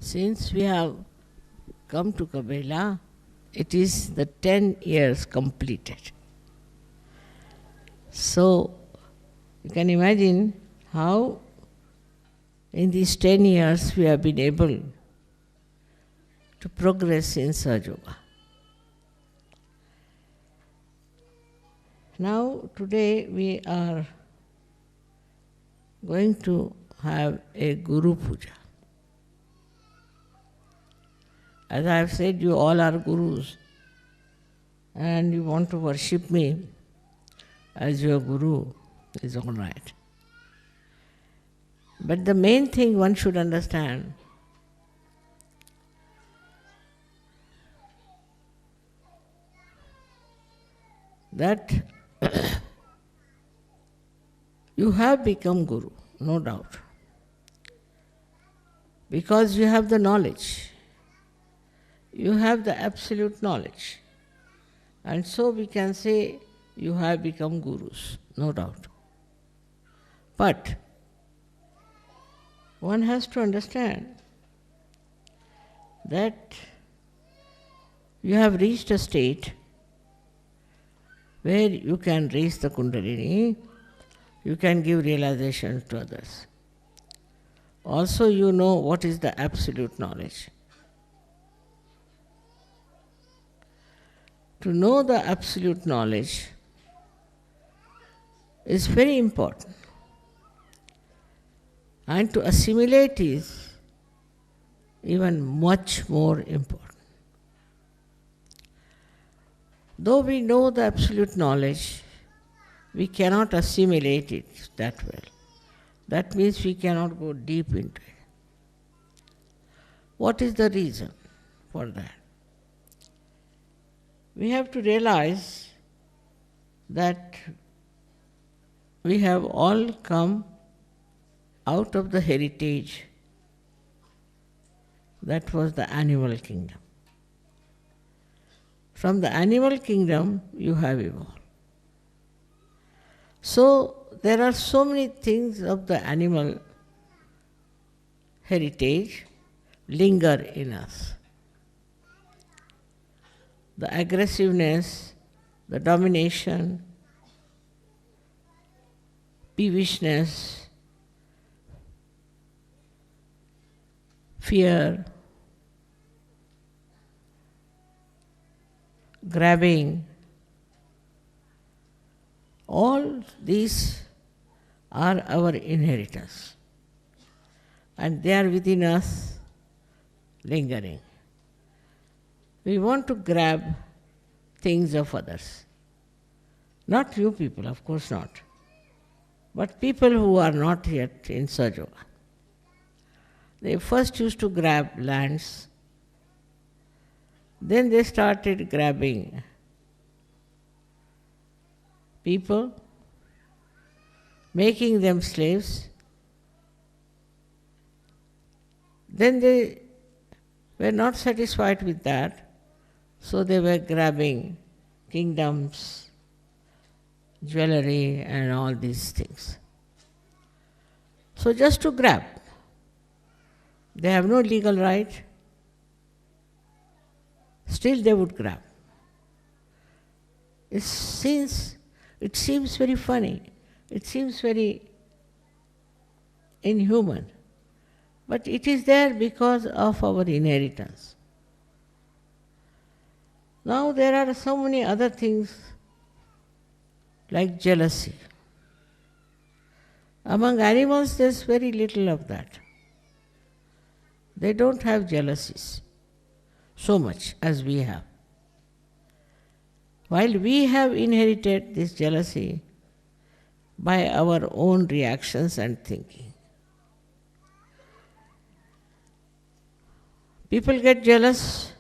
Since we have come to Cabella, it is the 10 years completed. So, you can imagine how in these 10 years we have been able to progress in Sahaja Yoga. Now, today we are going to have a Guru Puja. As I have said, you all are Gurus and you want to worship me as your Guru is all right. But the main thing one should understand that you have become Guru, no doubt, because you have the knowledge. You have the absolute knowledge. And so we can say you have become Gurus, no doubt. But one has to understand that you have reached a state where you can raise the Kundalini, you can give realization to others. Also you know what is the absolute knowledge. To know the absolute knowledge is very important. And to assimilate is even much more important. Though we know the absolute knowledge, we cannot assimilate it that well. That means we cannot go deep into it. What is the reason for that? We have to realize that we have all come out of the heritage that was the animal kingdom. From the animal kingdom, you have evolved. So, there are so many things of the animal heritage linger in us. The aggressiveness, the domination, peevishness, fear, grabbing, all these are our inheritance. And they are within us, lingering. We want to grab things of others. Not you people, of course not. But people who are not yet in Sahaja Yoga. They first used to grab lands. Then they started grabbing people, making them slaves. Then they were not satisfied with that. So they were grabbing kingdoms, jewelry and all these things. So just to grab. They have no legal right. Still they would grab. It seems very funny. It seems very inhuman. But it is there because of our inheritance. Now there are so many other things like jealousy. Among animals there's very little of that. They don't have jealousies so much as we have. While we have inherited this jealousy by our own reactions and thinking. People get jealous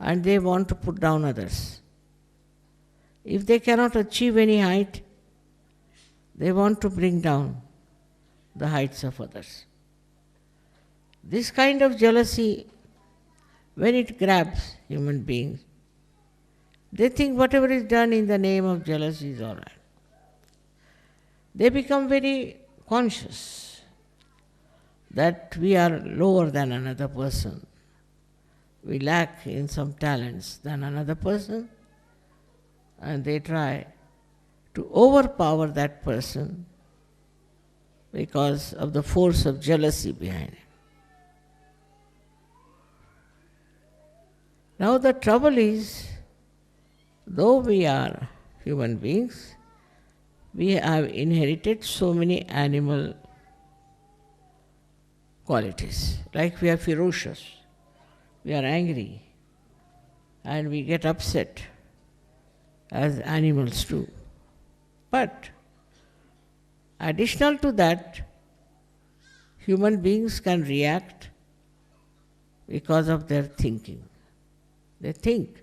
and they want to put down others. If they cannot achieve any height, they want to bring down the heights of others. This kind of jealousy, when it grabs human beings, they think whatever is done in the name of jealousy is all right. They become very conscious that we are lower than another person. We lack in some talents than another person, and they try to overpower that person because of the force of jealousy behind it. Now the trouble is, though we are human beings, we have inherited so many animal qualities. Like we are ferocious, we are angry, and we get upset as animals do. But additional to that, human beings can react because of their thinking. They think.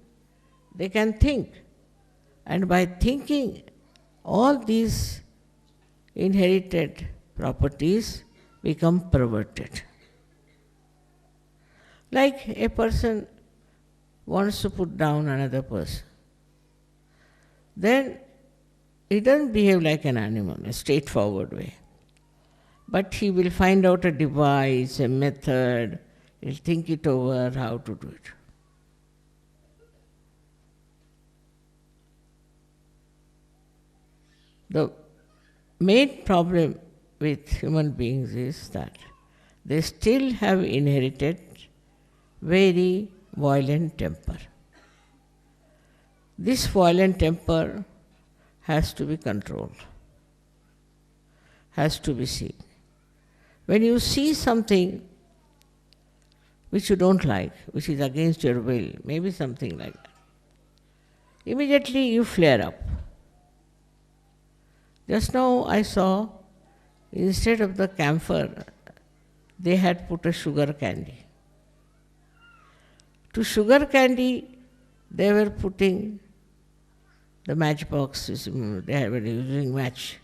They can think. And by thinking, all these inherited properties become perverted. Like a person wants to put down another person. Then he doesn't behave like an animal, a straightforward way. But he will find out a device, a method, he'll think it over how to do it. The main problem with human beings is that they still have inherited very violent temper. This violent temper has to be controlled, has to be seen. When you see something which you don't like, which is against your will, maybe something like that, immediately you flare up. Just now I saw, instead of the camphor, they had put a sugar candy. To sugar candy, they were putting the matchboxes, they were using match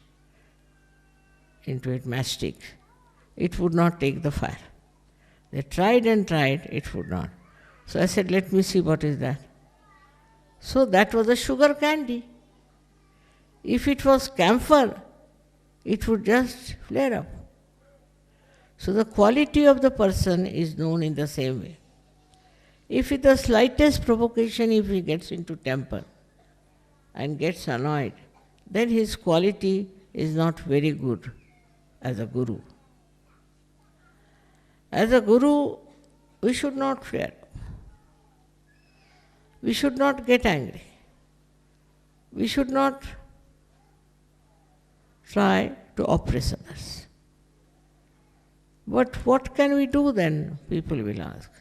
into it, matchstick. It would not take the fire. They tried and tried, it would not. So I said, let me see what is that. So that was a sugar candy. If it was camphor, it would just flare up. So the quality of the person is known in the same way. If with the slightest provocation, if he gets into temper and gets annoyed, then his quality is not very good as a guru. As a guru, we should not flare up. We should not get angry. We should not try to oppress others. But what can we do then, people will ask.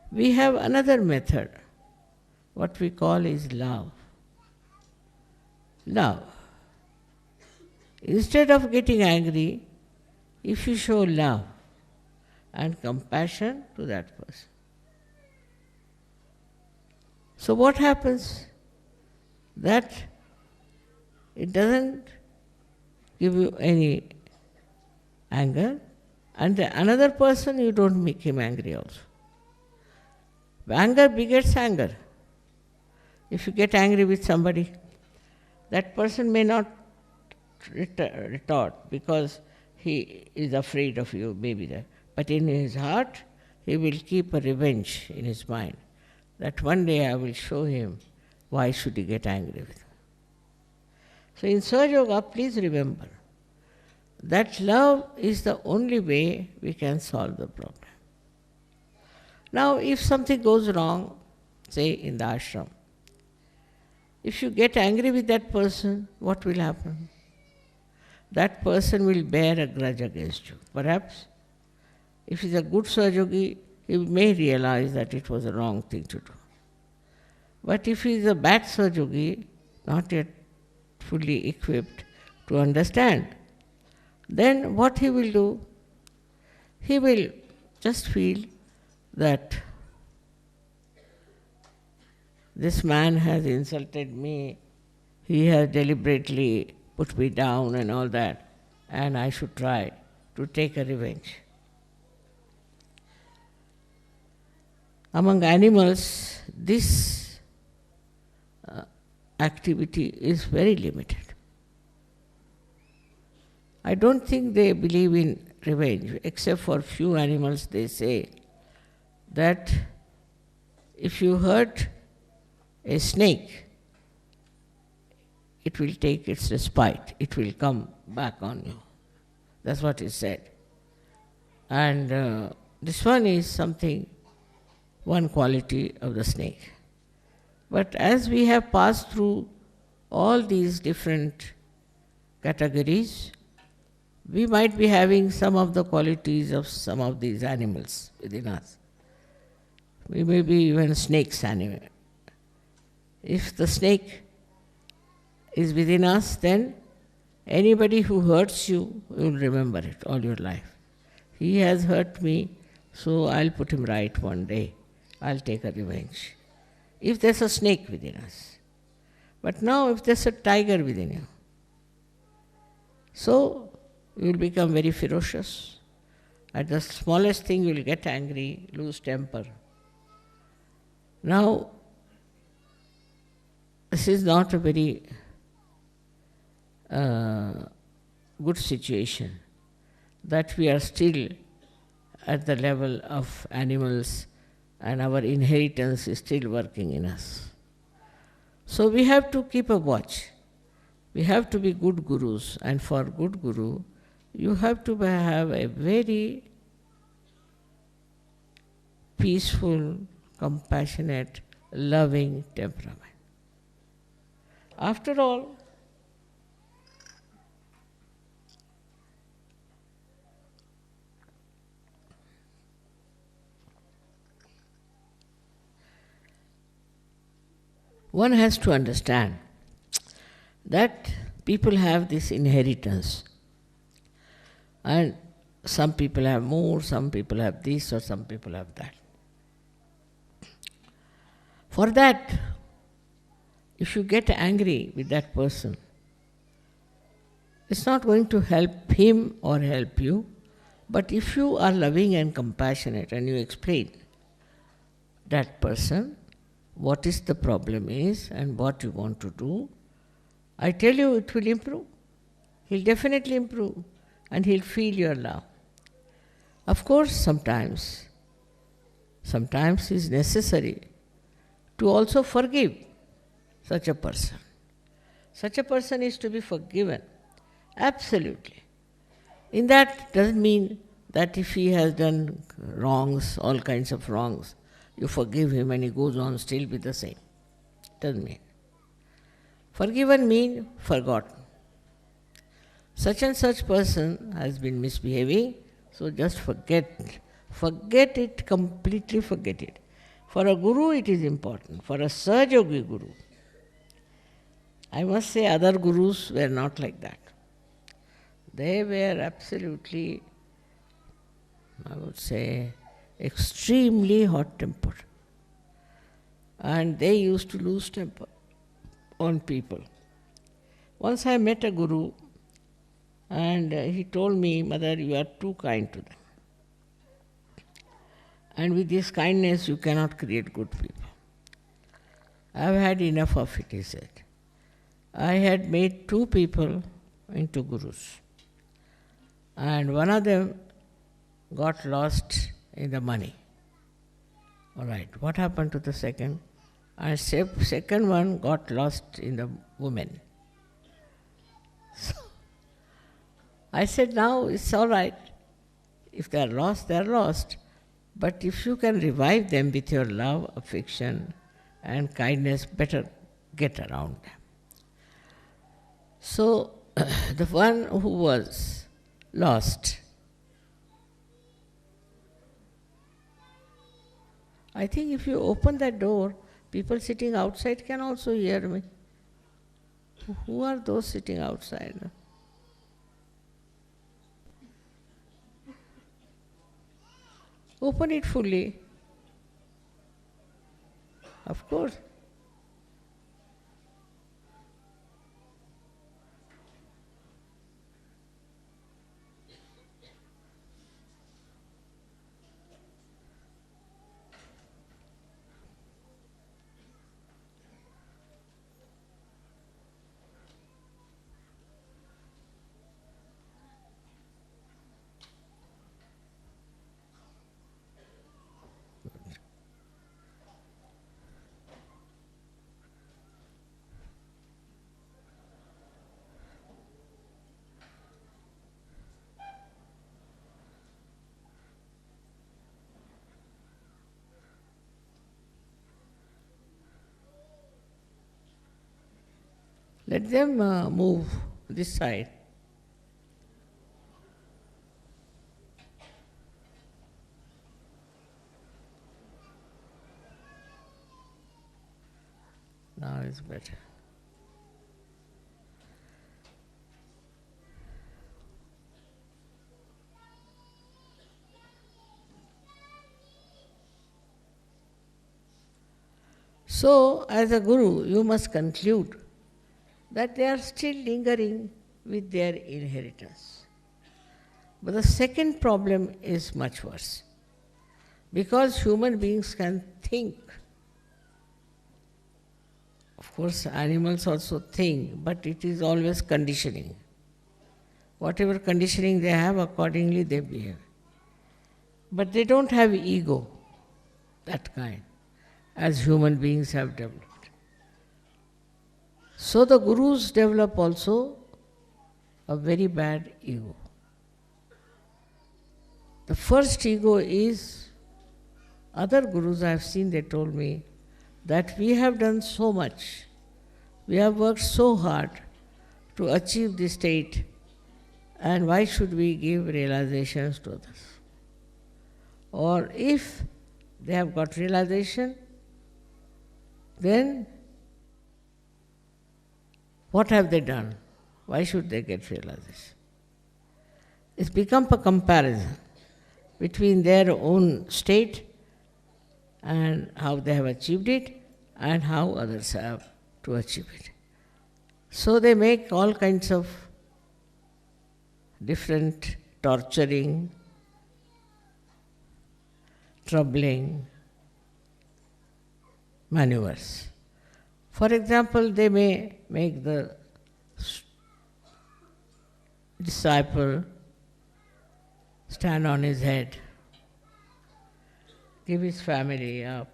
We have another method, what we call is love. Love. Instead of getting angry, if you show love and compassion to that person. So what happens? That it doesn't give you any anger, and another person you don't make him angry also. Anger begets anger. If you get angry with somebody, that person may not retort because he is afraid of you, maybe that. But in his heart, he will keep a revenge in his mind. That one day I will show him why should he get angry with me. So in Sahaja Yoga, please remember that love is the only way we can solve the problem. Now, if something goes wrong, say in the ashram, if you get angry with that person, what will happen? That person will bear a grudge against you. Perhaps, if he's a good Sahaja, he may realize that it was a wrong thing to do. But if he is a bad Sahaja, not yet fully equipped to understand, then what he will do? He will just feel that this man has insulted me, he has deliberately put me down and all that, and I should try to take a revenge. Among animals, this activity is very limited. I don't think they believe in revenge, except for few animals. They say that if you hurt a snake, it will take its respite. It will come back on you. That's what is said. And this one is something, one quality of the snake. But as we have passed through all these different categories, we might be having some of the qualities of some of these animals within us. We may be even snakes animal. If the snake is within us, then anybody who hurts you will remember it all your life. He has hurt me, so I'll put him right one day. I'll take a revenge. If there's a snake within us. But now if there's a tiger within you, so you will become very ferocious. At the smallest thing you will get angry, lose temper. Now, this is not a very good situation, that we are still at the level of animals and our inheritance is still working in us. So we have to keep a watch. We have to be good gurus, and for good guru, you have to have a very peaceful, compassionate, loving temperament. After all, one has to understand that people have this inheritance. And some people have more, some people have this, or some people have that. For that, if you get angry with that person, it's not going to help him or help you. But if you are loving and compassionate and you explain that person what is the problem is and what you want to do, I tell you it will improve. He'll definitely improve and he'll feel your love. Of course, sometimes it's necessary to also forgive such a person. Such a person is to be forgiven. Absolutely. In that doesn't mean that if he has done wrongs, all kinds of wrongs, you forgive him and he goes on still with the same. Doesn't mean. Forgiven means forgotten. Such and such person has been misbehaving, so just forget. Forget it, completely forget it. For a guru it is important. For a Sahaja-yogi guru, I must say other gurus were not like that. They were absolutely, I would say, extremely hot-tempered. And they used to lose temper on people. Once I met a guru and he told me, "Mother, you are too kind to them. And with this kindness you cannot create good people." I have had enough of it, he said. I had made 2 people into gurus. And one of them got lost in the money. All right, what happened to the second? And second one got lost in the women. So I said, now it's all right. If they are lost, they are lost. But if you can revive them with your love, affection, and kindness, better get around them. So the one who was lost, I think if you open that door, people sitting outside can also hear me. Who are those sitting outside? Open it fully. Of course. Let them move this side. Now it's better. So, as a guru, you must conclude that they are still lingering with their inheritance. But the second problem is much worse. Because human beings can think. Of course, animals also think, but it is always conditioning. Whatever conditioning they have, accordingly they behave. But they don't have ego, that kind, as human beings have developed. So the gurus develop also a very bad ego. The first ego is, other gurus I have seen, they told me, that we have done so much, we have worked so hard to achieve this state, and why should we give realizations to others? Or if they have got realization, then what have they done? Why should they get realization? It's become a comparison between their own state and how they have achieved it and how others have to achieve it. So they make all kinds of different torturing, troubling maneuvers. For example, they may make the disciple stand on his head, give his family up,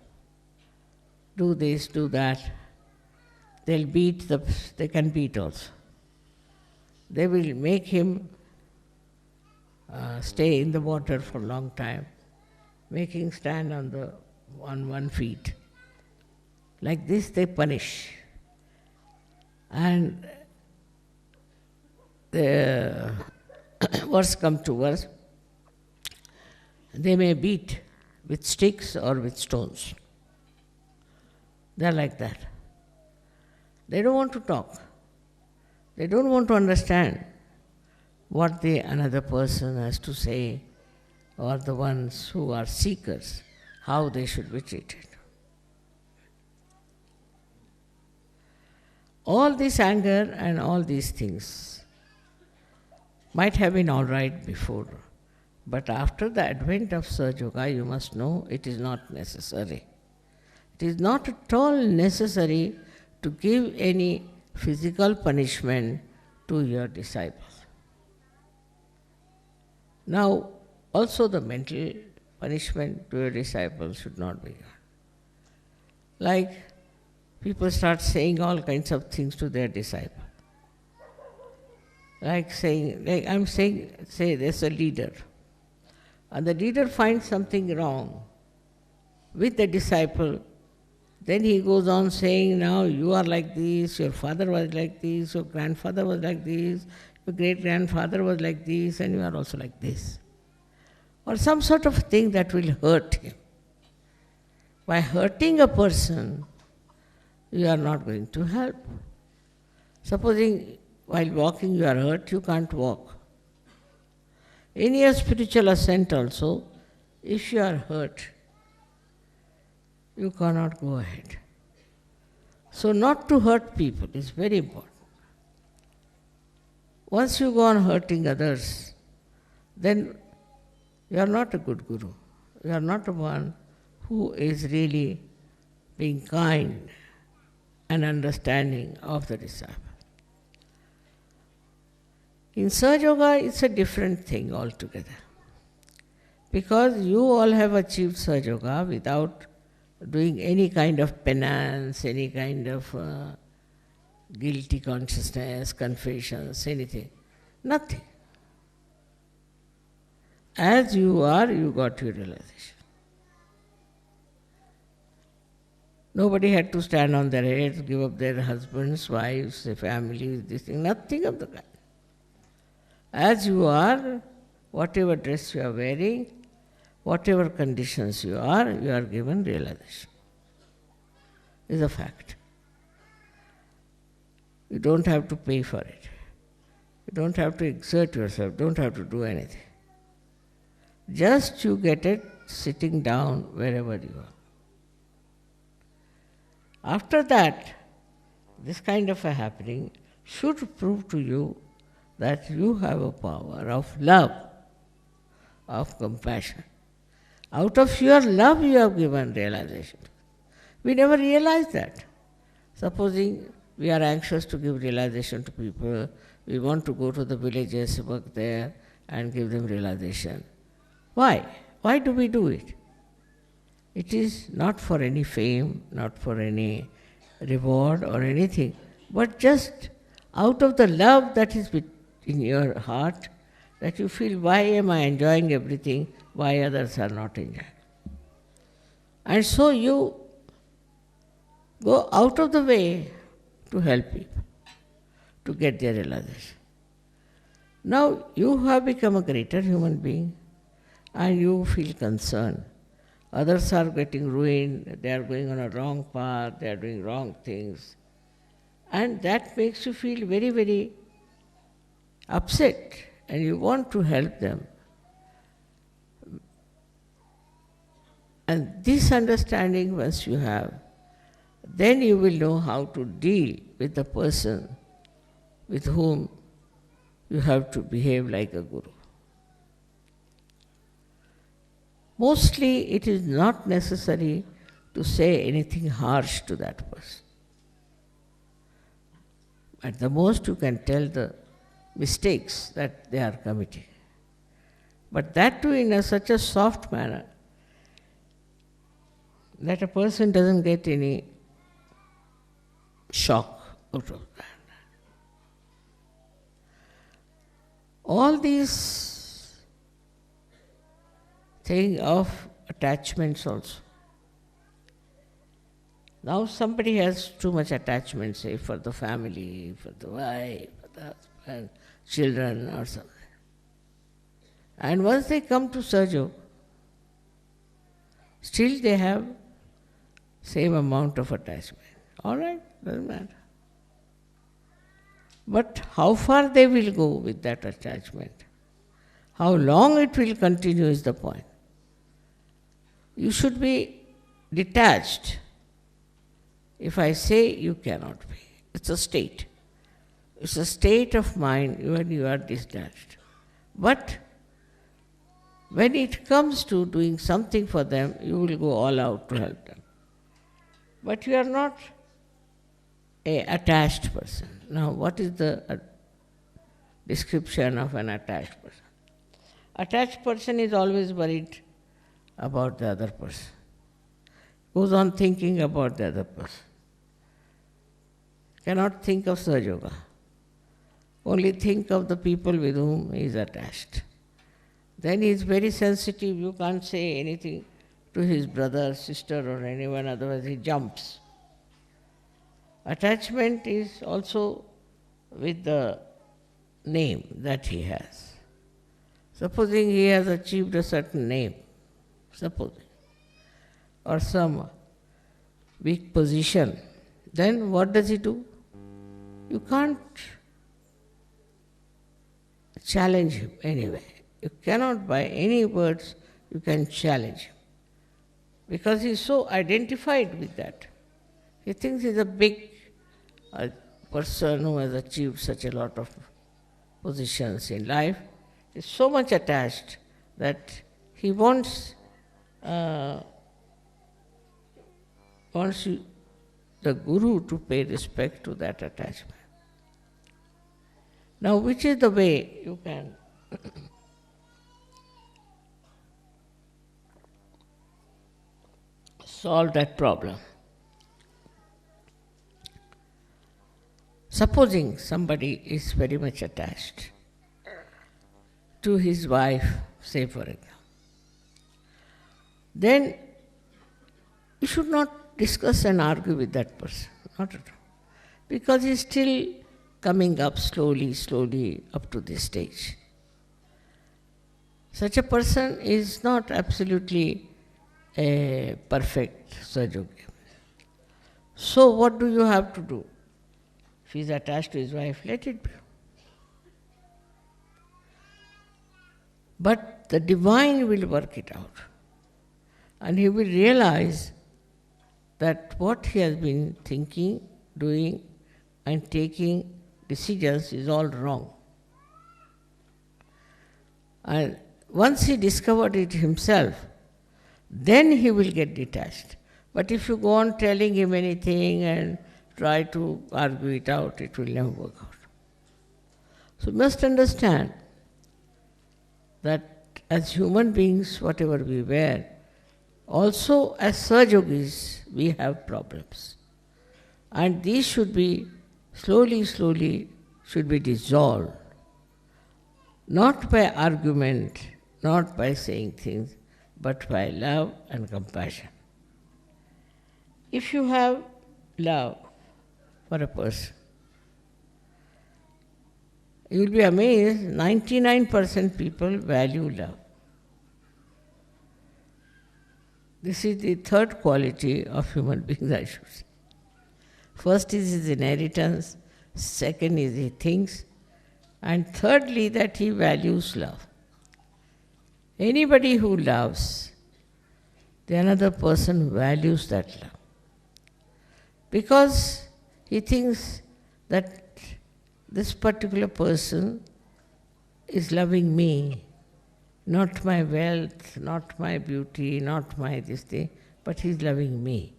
do this, do that. They'll beat, they can beat also. They will make him stay in the water for a long time, making stand on one feet. Like this they punish. And the worse come to worse, they may beat with sticks or with stones. They are like that. They don't want to talk. They don't want to understand what the another person has to say, or the ones who are seekers, how they should be treated. All this anger and all these things might have been all right before, but after the advent of Sahaja Yoga, you must know it is not necessary. It is not at all necessary to give any physical punishment to your disciples. Now, also the mental punishment to your disciples should not be given. Like, people start saying all kinds of things to their disciple. Say there's a leader, and the leader finds something wrong with the disciple. Then he goes on saying, now you are like this, your father was like this, your grandfather was like this, your great-grandfather was like this, and you are also like this. Or some sort of thing that will hurt him. By hurting a person, you are not going to help. Supposing while walking you are hurt, you can't walk. In your spiritual ascent also, if you are hurt, you cannot go ahead. So not to hurt people is very important. Once you go on hurting others, then you are not a good guru. You are not the one who is really being kind and understanding of the disciple. In Sahaja Yoga, it's a different thing altogether. Because you all have achieved Sahaja Yoga without doing any kind of penance, any kind of guilty consciousness, confessions, anything. Nothing. As you are, you got your realization. Nobody had to stand on their heads, give up their husbands, wives, their families, this thing, nothing of the kind. As you are, whatever dress you are wearing, whatever conditions you are given realization. Is a fact. You don't have to pay for it. You don't have to exert yourself, don't have to do anything. Just you get it sitting down wherever you are. After that, this kind of a happening should prove to you that you have a power of love, of compassion. Out of your love you have given realization. We never realize that. Supposing we are anxious to give realization to people, we want to go to the villages, work there and give them realization. Why? Why do we do it? It is not for any fame, not for any reward or anything, but just out of the love that is in your heart, that you feel, why am I enjoying everything, why others are not enjoying? And so you go out of the way to help people, to get their realization. Now you have become a greater human being and you feel concerned. Others are getting ruined, they are going on a wrong path, they are doing wrong things. And that makes you feel very, very upset and you want to help them. And this understanding once you have, then you will know how to deal with the person with whom you have to behave like a guru. Mostly it is not necessary to say anything harsh to that person. At the most you can tell the mistakes that they are committing. But that too in such a soft manner that a person doesn't get any shock out of that. All these thing of attachments also. Now somebody has too much attachment, say for the family, for the wife, for the husband, children or something. And once they come to Sahaja, still they have same amount of attachment. All right, doesn't matter. But how far they will go with that attachment, how long it will continue is the point. You should be detached. If I say you cannot be, it's a state. It's a state of mind when you are detached. But when it comes to doing something for them, you will go all out to help them. But you are not an attached person. Now, what is the description of an attached person? Attached person is always worried about the other person. Goes on thinking about the other person. Cannot think of Sahaja Yoga. Only think of the people with whom he is attached. Then he is very sensitive. You can't say anything to his brother, sister or anyone, otherwise he jumps. Attachment is also with the name that he has. Supposing he has achieved a certain name, supposing, or some big position, then what does he do? You can't challenge him anyway. You cannot by any words you can challenge him. Because he is so identified with that. He thinks he is a big person who has achieved such a lot of positions in life. He is so much attached that he wants the Guru to pay respect to that attachment. Now, which is the way you can solve that problem? Supposing somebody is very much attached to his wife, say for example, then you should not discuss and argue with that person. Not at all. Because he's still coming up slowly up to this stage. Such a person is not absolutely a perfect Sahajogi. So what do you have to do? If he is attached to his wife, let it be. But the divine will work it out. And he will realize that what he has been thinking, doing, and taking decisions is all wrong. And once he discovered it himself, then he will get detached. But if you go on telling him anything and try to argue it out, it will never work out. So you must understand that as human beings, whatever we were, also as Sahajogis, we have problems. And these should be slowly should be dissolved. Not by argument, not by saying things, but by love and compassion. If you have love for a person, you will be amazed, 99% people value love. This is the third quality of human beings, I should say. First is his inheritance, second is he thinks, and thirdly that he values love. Anybody who loves, the another person values that love. Because he thinks that this particular person is loving me, not my wealth, not my beauty, not my this thing, but he's loving me.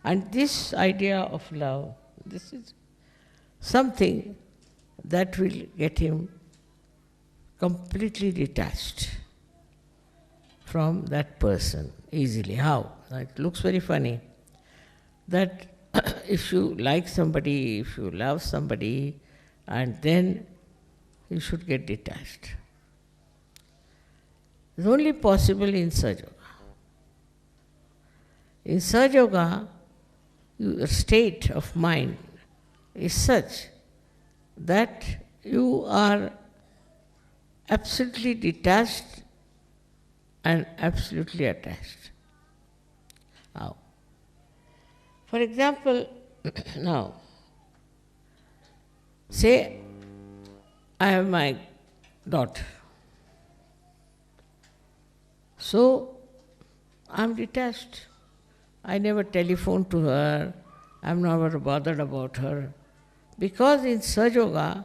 And this idea of love, this is something that will get him completely detached from that person easily. How? It looks very funny that if you like somebody, if you love somebody, and then you should get detached. It's only possible in Sahaja. In Sahaja, your state of mind is such that you are absolutely detached and absolutely attached. How? For example, now, say I have my daughter. So, I am detached. I never telephone to her. I am never bothered about her. Because in Sahaja,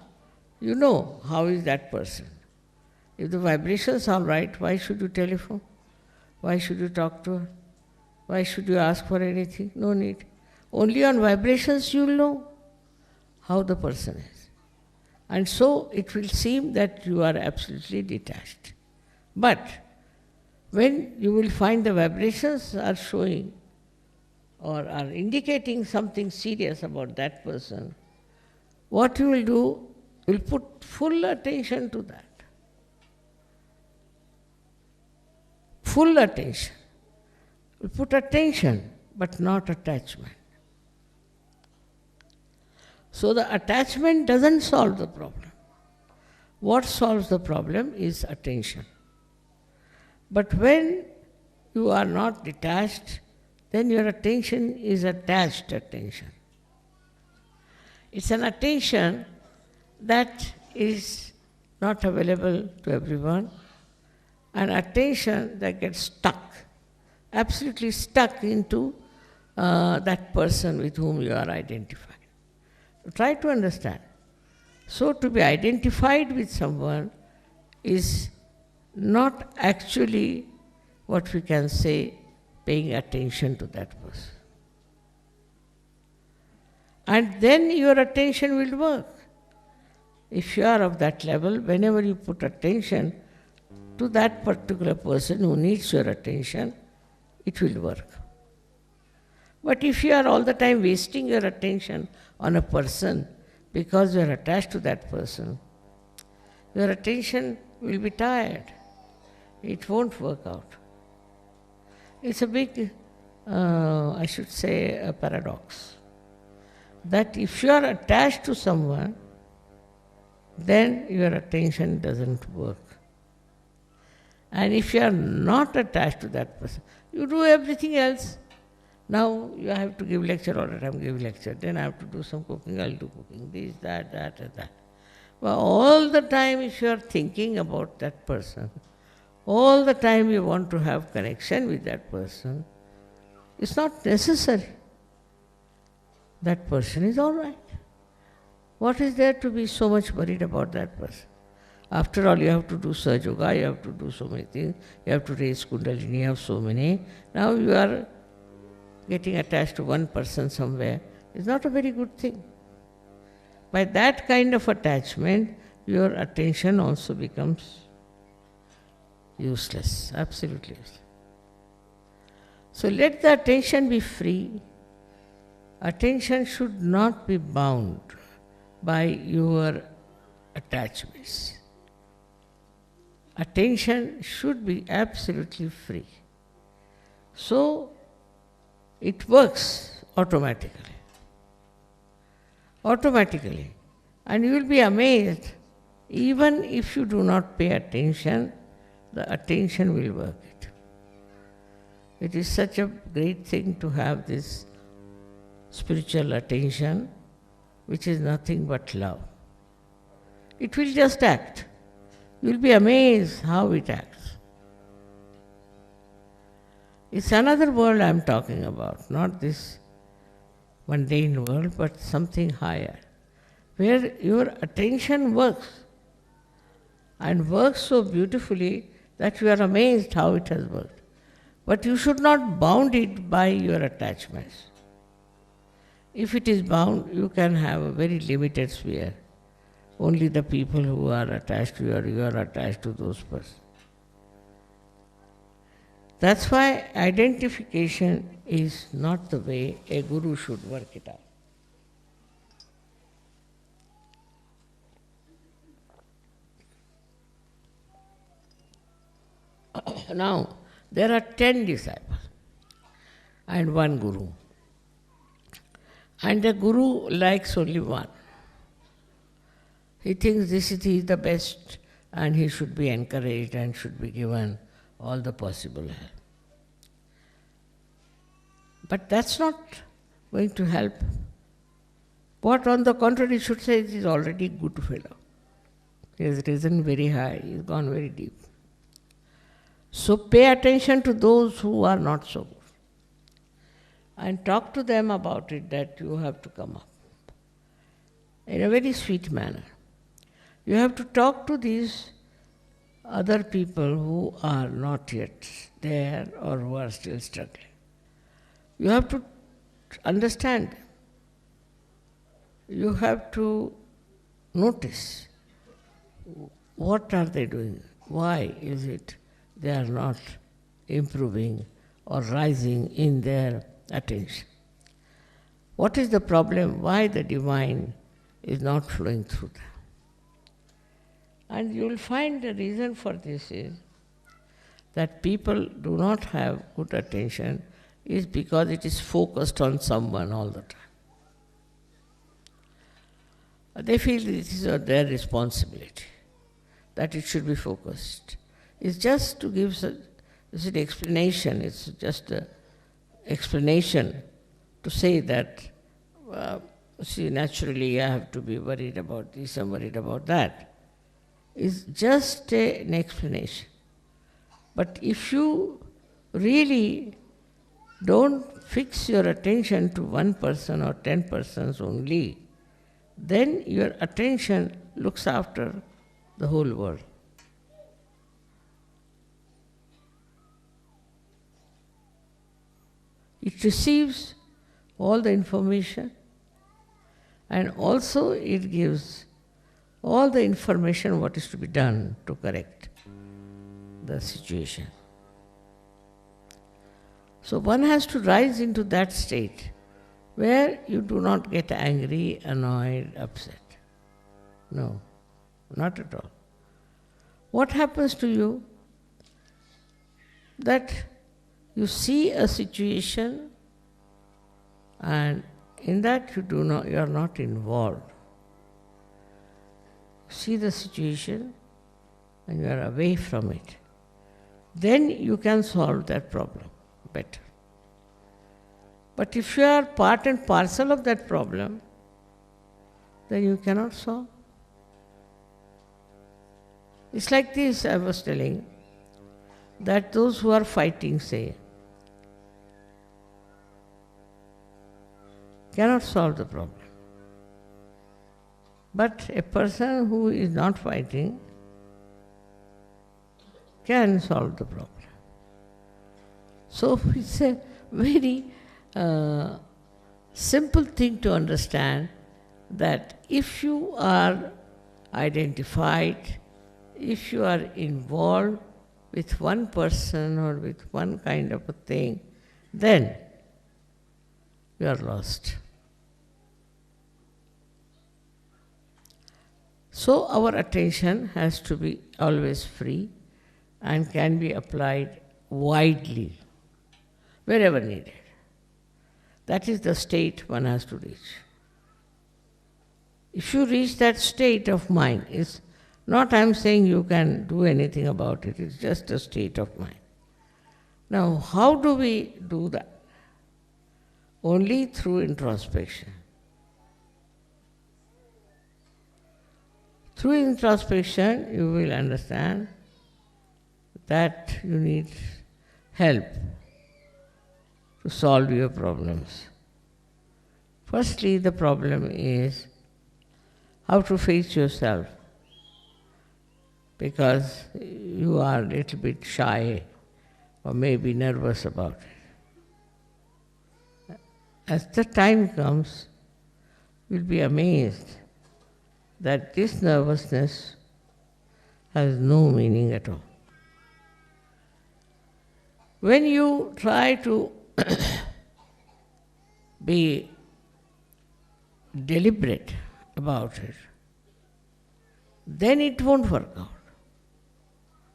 you know how is that person. If the vibrations are right, why should you telephone? Why should you talk to her? Why should you ask for anything? No need. Only on vibrations you will know how the person is. And so it will seem that you are absolutely detached. But when you will find the vibrations are showing or are indicating something serious about that person, what you will do, you will put full attention to that. Full attention. You put attention, but not attachment. So the attachment doesn't solve the problem. What solves the problem is attention. But when you are not detached, then your attention is attached attention. It's an attention that is not available to everyone, an attention that gets stuck, absolutely stuck into that person with whom you are identified. Try to understand. So to be identified with someone is not actually what we can say paying attention to that person. And then your attention will work. If you are of that level, whenever you put attention to that particular person who needs your attention, it will work. But if you are all the time wasting your attention on a person because you are attached to that person, your attention will be tired. It won't work out. It's a big I should say, a paradox. That if you are attached to someone, then your attention doesn't work. And if you are not attached to that person, you do everything else. Now you have to give lecture all the time, give lecture. Then I have to do some cooking, I'll do cooking. This, that, and that. But all the time if you are thinking about that person, all the time you want to have connection with that person, it's not necessary. That person is all right. What is there to be so much worried about that person? After all, you have to do Sahaja Yoga, you have to do so many things, you have to raise Kundalini, you have so many. Now you are getting attached to one person somewhere. It's not a very good thing. By that kind of attachment, your attention also becomes useless, absolutely useless. So let the attention be free. Attention should not be bound by your attachments. Attention should be absolutely free. So it works automatically. Automatically. And you will be amazed, even if you do not pay attention, the attention will work it. It is such a great thing to have this spiritual attention, which is nothing but love. It will just act. You will be amazed how it acts. It's another world I am talking about, not this mundane world, but something higher, where your attention works, and works so beautifully that you are amazed how it has worked. But you should not bound it by your attachments. If it is bound, you can have a very limited sphere. Only the people who are attached to you, or you are attached to those persons. That's why identification is not the way a guru should work it out. Now, there are 10 disciples and one guru. And the guru likes only one. He thinks this is the best and he should be encouraged and should be given all the possible help. But that's not going to help. What on the contrary should say, he is already good fellow. He has risen very high, he has gone very deep. So pay attention to those who are not so good. And talk to them about it, that you have to come up in a very sweet manner. You have to talk to these other people who are not yet there or who are still struggling. You have to understand them. You have to notice what are they doing, why is it they are not improving or rising in their attention. What is the problem? Why the divine is not flowing through them? And you will find the reason for this is that people do not have good attention is because it is focused on someone all the time. They feel this is their responsibility, that it should be focused. It's just to give an explanation, it's just an explanation to say that, see, naturally I have to be worried about this, I'm worried about that. It's just an explanation. But if you really don't fix your attention to one person or 10 persons only, then your attention looks after the whole world. It receives all the information and also it gives all the information what is to be done to correct the situation. So one has to rise into that state where you do not get angry, annoyed, upset. No, not at all. What happens to you? That You see a situation and in that you are not involved. See the situation and you are away from it. Then you can solve that problem better. But if you are part and parcel of that problem, then you cannot solve. It's like this, I was telling, that those who are fighting, say, cannot solve the problem. But a person who is not fighting can solve the problem. So it's a very simple thing to understand that if you are identified, if you are involved with one person or with one kind of a thing, then you are lost. So our attention has to be always free and can be applied widely, wherever needed. That is the state one has to reach. If you reach that state of mind, it's not I'm saying you can do anything about it, it's just a state of mind. Now, how do we do that? Only through introspection. Through introspection, you will understand that you need help to solve your problems. Firstly, the problem is how to face yourself, because you are a little bit shy or maybe nervous about it. As the time comes, you'll be amazed that this nervousness has no meaning at all. When you try to be deliberate about it, then it won't work out.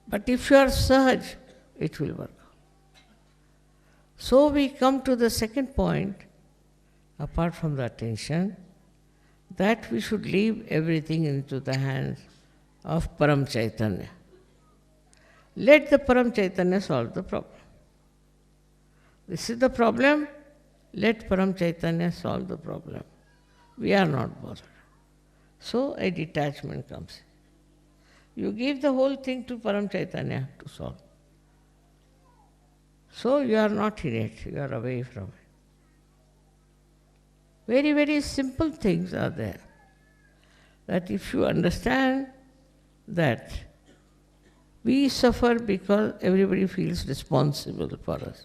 But if you are sahaj, it will work out. So we come to the second point, apart from the attention, that we should leave everything into the hands of Param Chaitanya. Let the Param Chaitanya solve the problem. This is the problem, let Param Chaitanya solve the problem. We are not bothered. So a detachment comes. You give the whole thing to Param Chaitanya to solve. So you are not in it, you are away from it. Very, very simple things are there. That if you understand that we suffer because everybody feels responsible for us.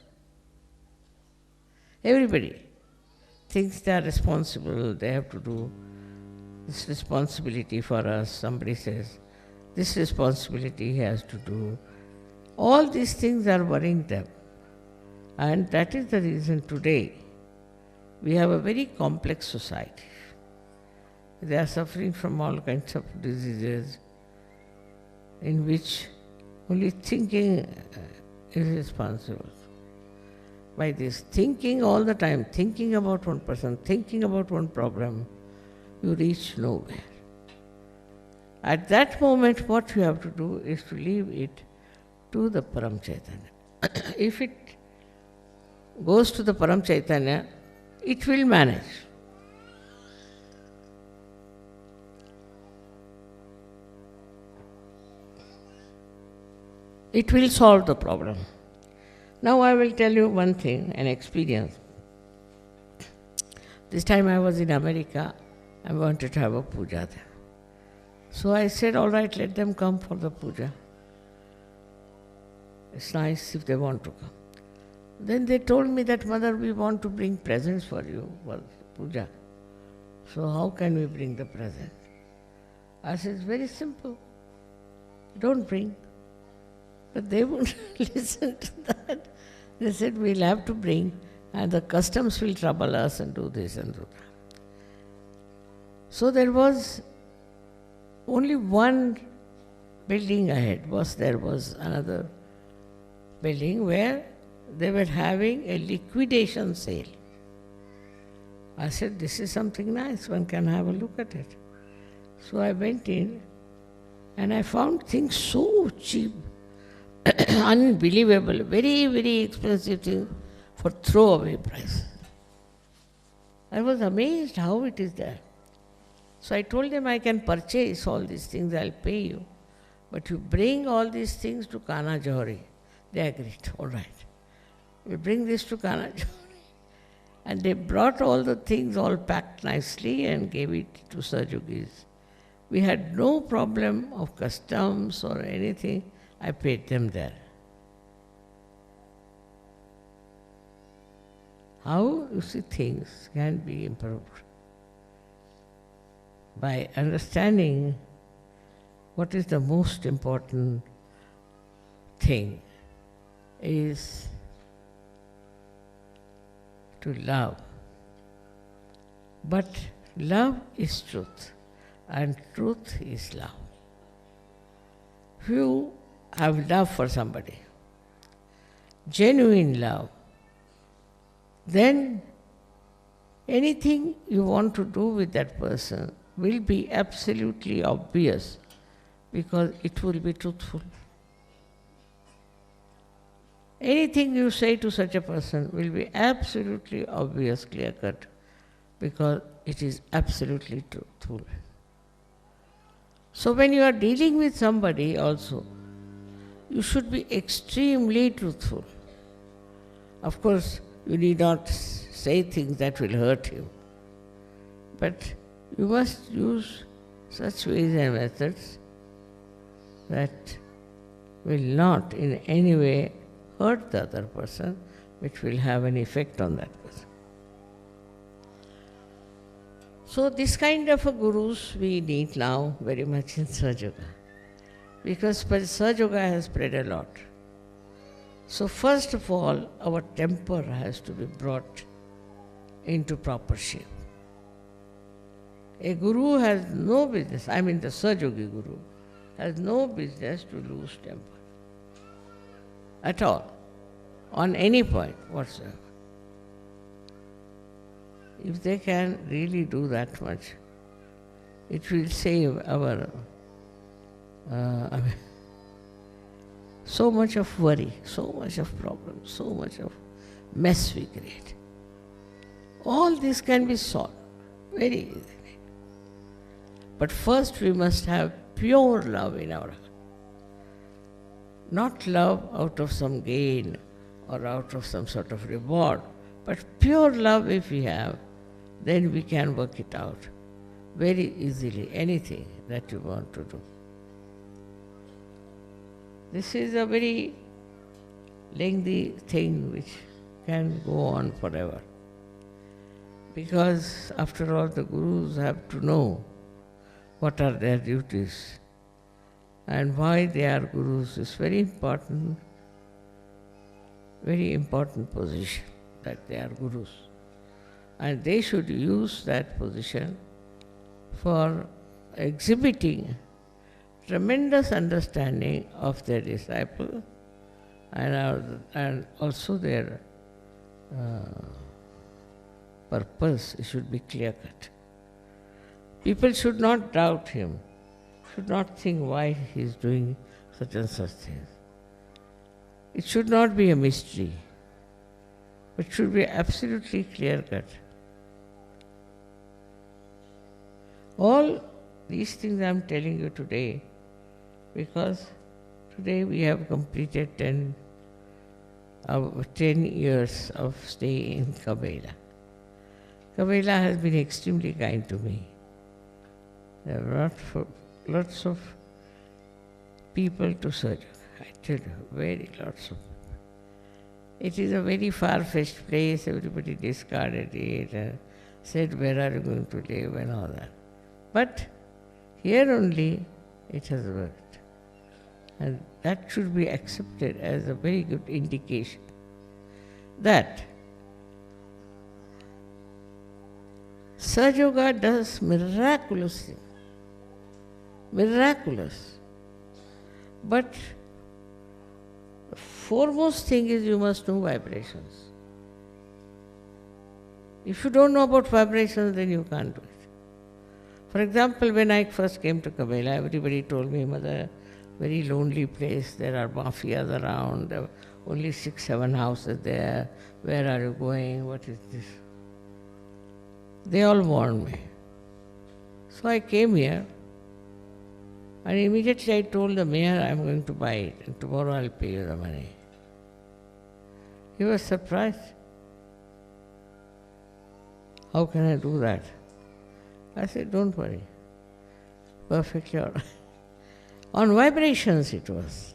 Everybody thinks they are responsible, they have to do this responsibility for us. Somebody says, this responsibility he has to do. All these things are worrying them. And that is the reason today we have a very complex society. They are suffering from all kinds of diseases in which only thinking is responsible. By this thinking all the time, thinking about one person, thinking about one problem, you reach nowhere. At that moment, what you have to do is to leave it to the Param Chaitanya. If it goes to the Param Chaitanya, it will manage. It will solve the problem. Now I will tell you one thing, an experience. This time I was in America, I wanted to have a puja there. So I said, all right, let them come for the puja. It's nice if they want to come. Then they told me that, Mother, we want to bring presents for you for puja. So how can we bring the present? I said, it's very simple. Don't bring. But they wouldn't listen to that. They said, we'll have to bring, and the customs will trouble us and do this and do that. So there was only one building ahead. There was another building where they were having a liquidation sale. I said, this is something nice, one can have a look at it. So I went in and I found things so cheap, unbelievable, very, very expensive things for throwaway price. I was amazed how it is there. So I told them I can purchase all these things, I'll pay you. But you bring all these things to Kana Johari. They agreed, all right. We bring this to Kana Johari. And they brought all the things all packed nicely and gave it to Sajogis. We had no problem of customs or anything. I paid them there. How, you see, things can be improved? By understanding what is the most important thing is to love. But love is truth, and truth is love. If you have love for somebody, genuine love, then anything you want to do with that person will be absolutely obvious because it will be truthful. Anything you say to such a person will be absolutely obvious, clear-cut, because it is absolutely truthful. So when you are dealing with somebody also, you should be extremely truthful. Of course, you need not say things that will hurt him, but you must use such ways and methods that will not in any way hurt the other person, which will have an effect on that person. So this kind of a gurus we need now very much in Sahaja Yoga, because Sahaja Yoga has spread a lot. So first of all, our temper has to be brought into proper shape. A guru has no business, I mean the Sahaja Yogi guru, has no business to lose temper at all, on any point whatsoever. If they can really do that much, it will save our so much of worry, so much of problems, so much of mess we create. All this can be solved very easily. But first we must have pure love in our heart. Not love out of some gain or out of some sort of reward, but pure love if we have, then we can work it out very easily, anything that you want to do. This is a very lengthy thing which can go on forever. Because after all, the gurus have to know what are their duties and why they are gurus. It's very important position that they are gurus. And they should use that position for exhibiting tremendous understanding of their disciple and also their purpose should be clear-cut. People should not doubt him, should not think why he is doing such and such things. It should not be a mystery, but should be absolutely clear-cut. All these things I am telling you today because today we have completed 10 years of stay in Cabella. Cabella has been extremely kind to me. There are lots of people to serve. I tell you, very lots of people. It is a very far-fetched place. Everybody discarded it and said, where are you going to live and all that. But here only it has worked. And that should be accepted as a very good indication that Sahaja Yoga does miraculous things. Miraculous. But foremost thing is you must know vibrations. If you don't know about vibrations, then you can't do it. For example, when I first came to Cabella, everybody told me, Mother, very lonely place, there are mafias around, there are only 6, 7 houses there, where are you going, what is this? They all warned me. So I came here, and immediately I told the mayor, I'm going to buy it, and tomorrow I'll pay you the money. He was surprised. How can I do that? I said, don't worry. Perfectly all right. On vibrations it was.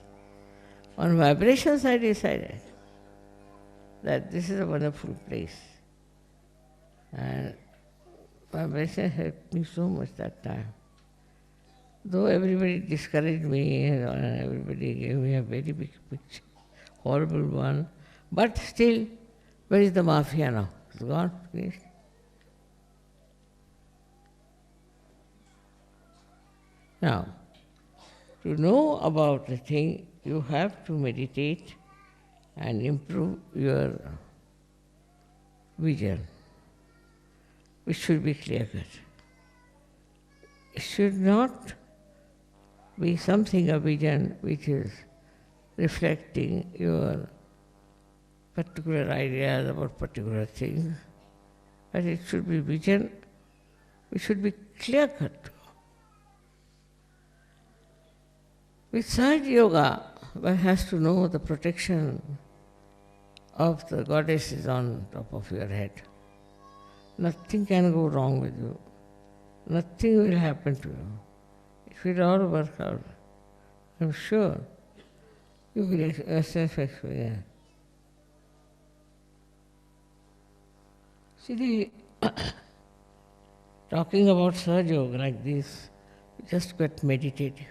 On vibrations I decided that this is a wonderful place. And vibration helped me so much that time. Though everybody discouraged me and everybody gave me a very big picture, horrible one, but still, where is the mafia now? It's gone, finished. Now, to know about the thing, you have to meditate and improve your vision, which should be clear-cut. It should not be something, a vision, which is reflecting your particular ideas about particular things, but it should be vision which should be clear-cut. With Sahaja Yoga, one has to know the protection of the goddess is on top of your head. Nothing can go wrong with you. Nothing will happen to you. It will all work out. I'm sure you will self-experience. See, talking about Sahaja Yoga like this, you just get meditative.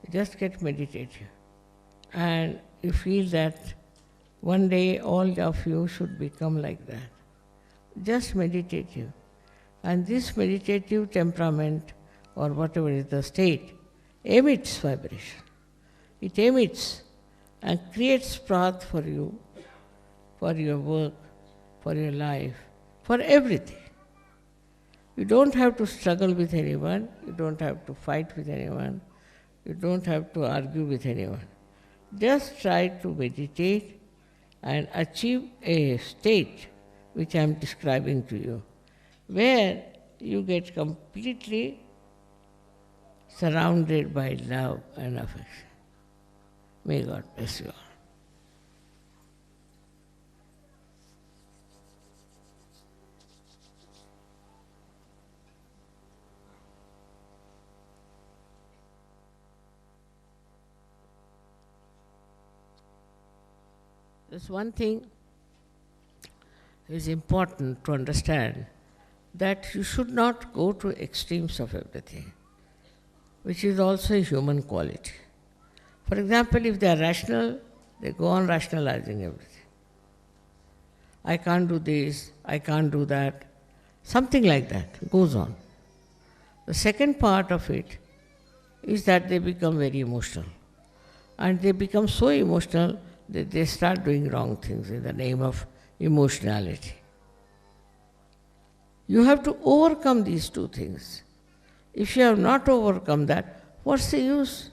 You just get meditative. And you feel that one day all of you should become like that. Just meditative. And this meditative temperament, or whatever is the state, emits vibration. It emits and creates path for you, for your work, for your life, for everything. You don't have to struggle with anyone, you don't have to fight with anyone, you don't have to argue with anyone. Just try to meditate and achieve a state which I am describing to you, where you get completely surrounded by love and affection. May God bless you all. There's one thing is important to understand, that you should not go to extremes of everything, which is also a human quality. For example, if they are rational, they go on rationalizing everything. I can't do this, I can't do that, something like that goes on. The second part of it is that they become very emotional. And they become so emotional that they start doing wrong things in the name of emotionality. You have to overcome these two things. If you have not overcome that, what's the use?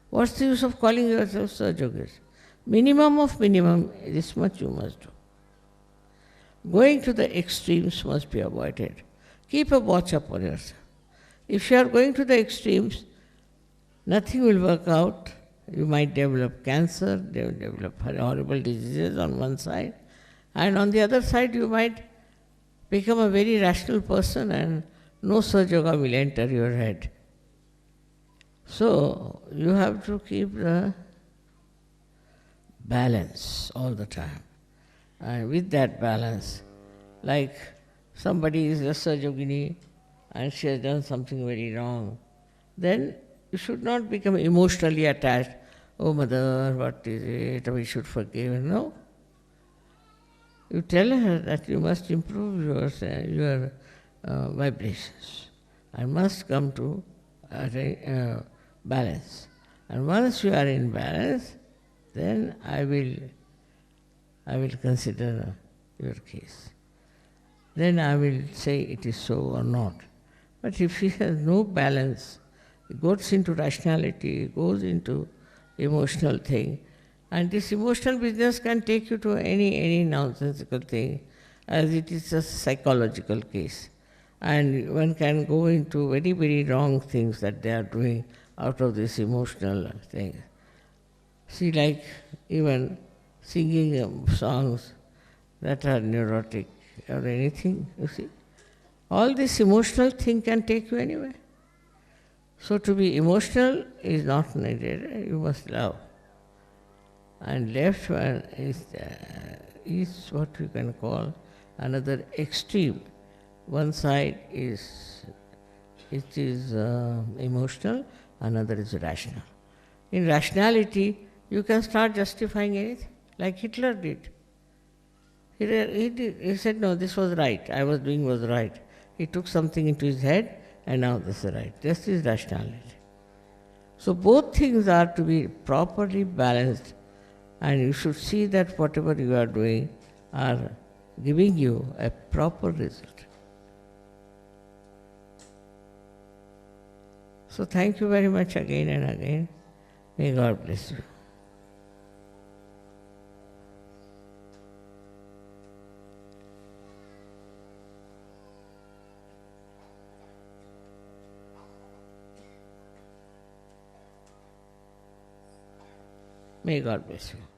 What's the use of calling yourself Sahaja Yogis? Minimum of minimum, this much you must do. Going to the extremes must be avoided. Keep a watch upon yourself. If you are going to the extremes, nothing will work out. You might develop cancer, develop horrible diseases on one side, and on the other side you might become a very rational person and no Sahaja Yoga will enter your head. So you have to keep the balance all the time. And with that balance, like somebody is a Sahaja Yogini and she has done something very wrong, then you should not become emotionally attached. Oh, Mother, what is it? We should forgive. No. You tell her that you must improve your vibrations and must come to balance. And once you are in balance, then I will consider your case. Then I will say it is so or not. But if he has no balance, he goes into rationality, goes into emotional thing, and this emotional business can take you to any nonsensical thing, as it is a psychological case. And one can go into very, very wrong things that they are doing out of this emotional thing. See, like even singing songs that are neurotic or anything, you see. All this emotional thing can take you anywhere. So to be emotional is not needed, you must love. And left one is what you can call another extreme. One side is emotional, another is rational. In rationality, you can start justifying anything, like Hitler did. He said, no, this was right, I was doing was right. He took something into his head, and now this is right. This is rationality. So both things are to be properly balanced, and you should see that whatever you are doing are giving you a proper result. So thank you very much again and again. May God bless you. May God bless you.